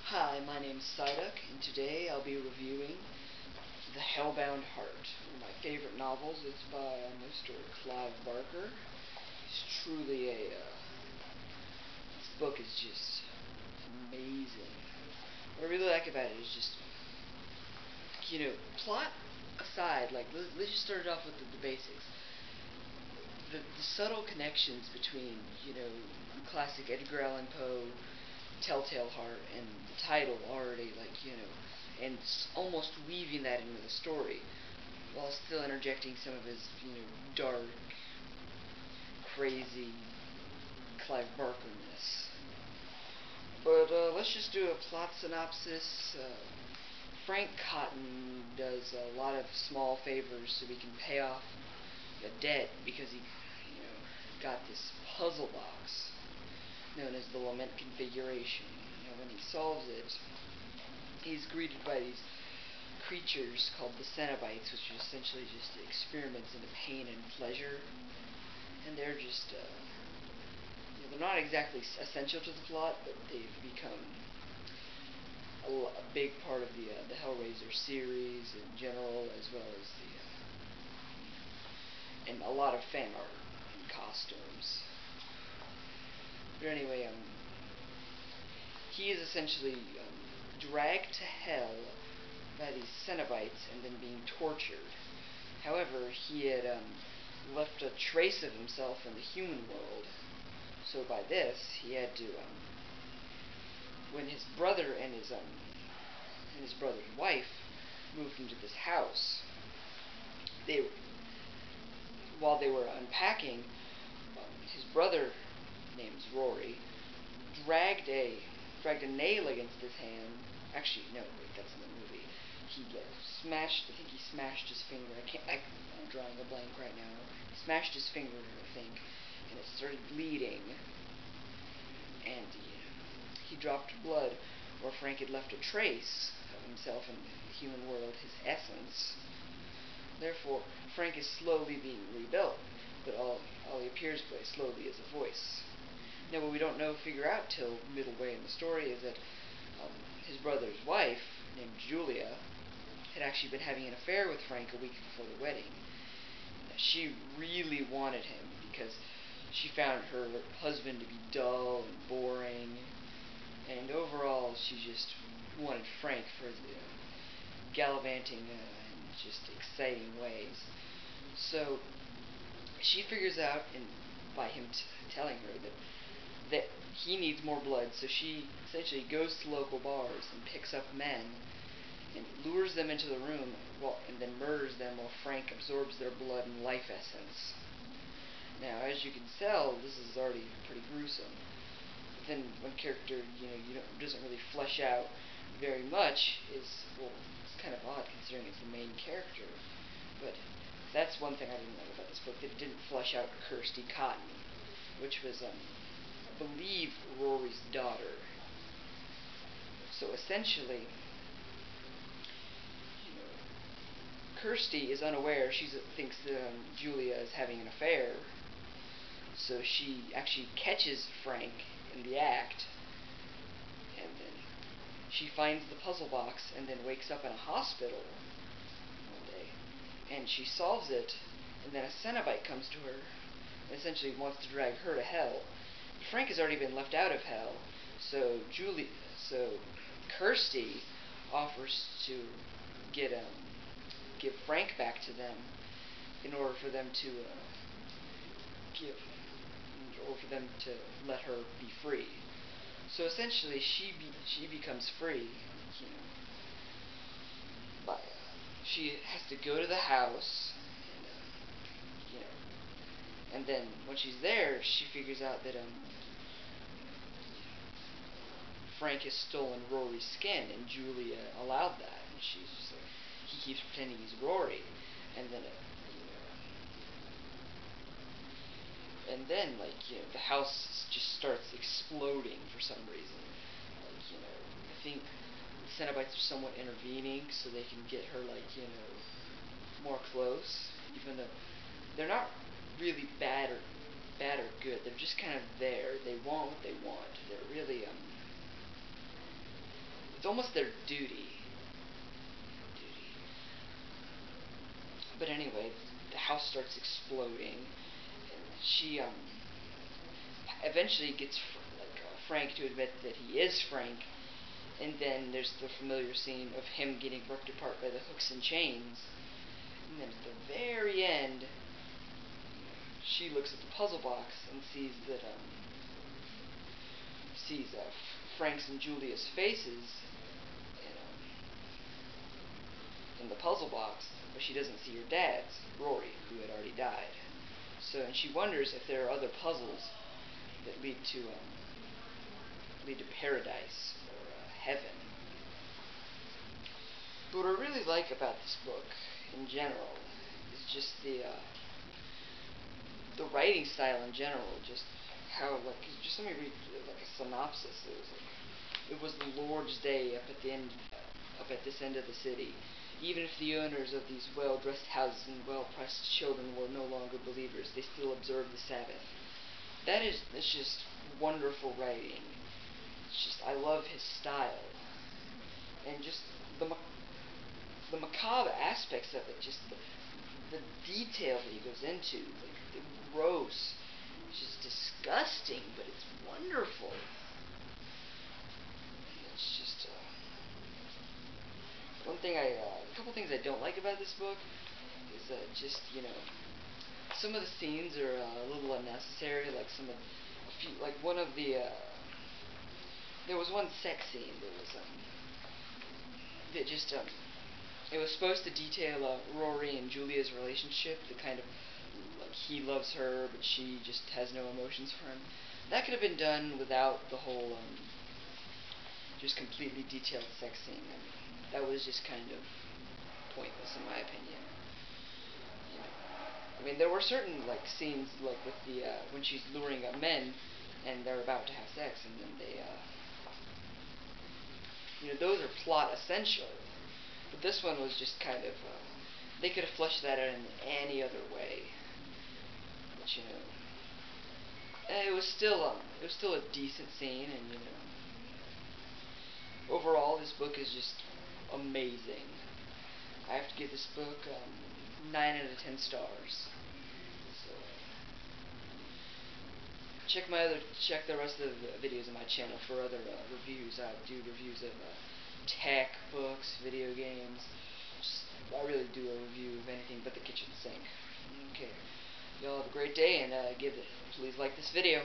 Hi, my name's Psyduck, and today I'll be reviewing The Hellbound Heart, one of my favorite novels. It's by Mr. Clive Barker. He's truly this book is just amazing. What I really like about it is just, plot aside, let's just start off with the basics. The subtle connections between, classic Edgar Allan Poe, Telltale Heart, and the title already, and almost weaving that into the story, while still interjecting some of his, dark, crazy Clive Barker-ness. But let's just do a plot synopsis. Frank Cotton does a lot of small favors so he can pay off a debt because he, got this puzzle box known as the Lament Configuration. When he solves it, he's greeted by these creatures called the Cenobites, which are essentially just experiments into pain and pleasure. And they're just, they're not exactly essential to the plot, but they've become a big part of the Hellraiser series in general, as well as and a lot of fan art and costumes. But anyway, he is essentially dragged to hell by these Cenobites and then being tortured. However, he had left a trace of himself in the human world. So by this, he had to, when his brother and his brother's wife moved into this house, while they were unpacking, his brother, named Rory, dragged a nail against his hand. Actually, no, wait, that's in the movie. He smashed. I think he smashed his finger. I'm drawing a blank right now. He smashed his finger, I think, and it started bleeding. And he dropped blood, where Frank had left a trace of himself in the human world, his essence. Therefore, Frank is slowly being rebuilt, but all he appears slowly is a voice. Now, what we don't figure out till middle way in the story is that his brother's wife, named Julia, had actually been having an affair with Frank a week before the wedding. She really wanted him because she found her husband to be dull and boring, and overall she just wanted Frank for his gallivanting and just exciting ways. So she figures out, by him telling her that he needs more blood, so she essentially goes to local bars and picks up men and lures them into the room, and then murders them while Frank absorbs their blood and life essence. Now, as you can tell, this is already pretty gruesome. But then one character, doesn't really flesh out very much is, well, it's kind of odd considering it's the main character. But that's one thing I didn't know about this book, that it didn't flesh out Kirsty Cotton, which was, I believe, Rory's daughter. So essentially, Kirsty is unaware. She thinks that Julia is having an affair. So she actually catches Frank in the act, and then she finds the puzzle box and then wakes up in a hospital one day, and she solves it, and then a Cenobite comes to her and essentially wants to drag her to hell. Frank has already been left out of hell, so Kirsty offers to give Frank back to them in order for them to let her be free. So essentially, she becomes free. But she has to go to the house, and then when she's there, she figures out that Frank has stolen Rory's skin, and Julia allowed that. And she's just like, he keeps pretending he's Rory, and then the house just starts exploding for some reason. I think the Cenobites are somewhat intervening so they can get her, more close, even though they're not really bad or good. They're just kind of there. They want what they want. They're really almost their duty. But anyway, the house starts exploding, and she eventually gets Frank to admit that he is Frank, and then there's the familiar scene of him getting ripped apart by the hooks and chains, and then at the very end, she looks at the puzzle box and sees that Frank's and Julia's faces in the puzzle box, but she doesn't see her dad's, Rory, who had already died. So, and she wonders if there are other puzzles that lead to paradise or heaven. But what I really like about this book, in general, is just the writing style in general. Just how, just let me read a synopsis. It was the Lord's day up at this end of the city. Even if the owners of these well-dressed houses and well-pressed children were no longer believers, they still observed the Sabbath. It's just wonderful writing. It's just, I love his style. And just the macabre aspects of it, just the detail that he goes into, the gross, it's just disgusting, but it's wonderful. It's just, a couple things I don't like about this book is just, some of the scenes are a little unnecessary, one of the, there was one sex scene it was supposed to detail Rory and Julia's relationship, the kind of, he loves her, but she just has no emotions for him. That could have been done without the whole, just completely detailed sex scene. That was just kind of pointless, in my opinion. I mean, there were certain, scenes, with the, when she's luring up men, and they're about to have sex, and then they, those are plot essential. But this one was just kind of, they could have fleshed that out in any other way. But, it was still a decent scene, and, overall, this book is just amazing. I have to give this book 9 out of 10 stars. So, check the rest of the videos on my channel for other reviews. I do reviews of tech, books, video games. I really do a review of anything but the kitchen sink. Okay, y'all have a great day, and please like this video.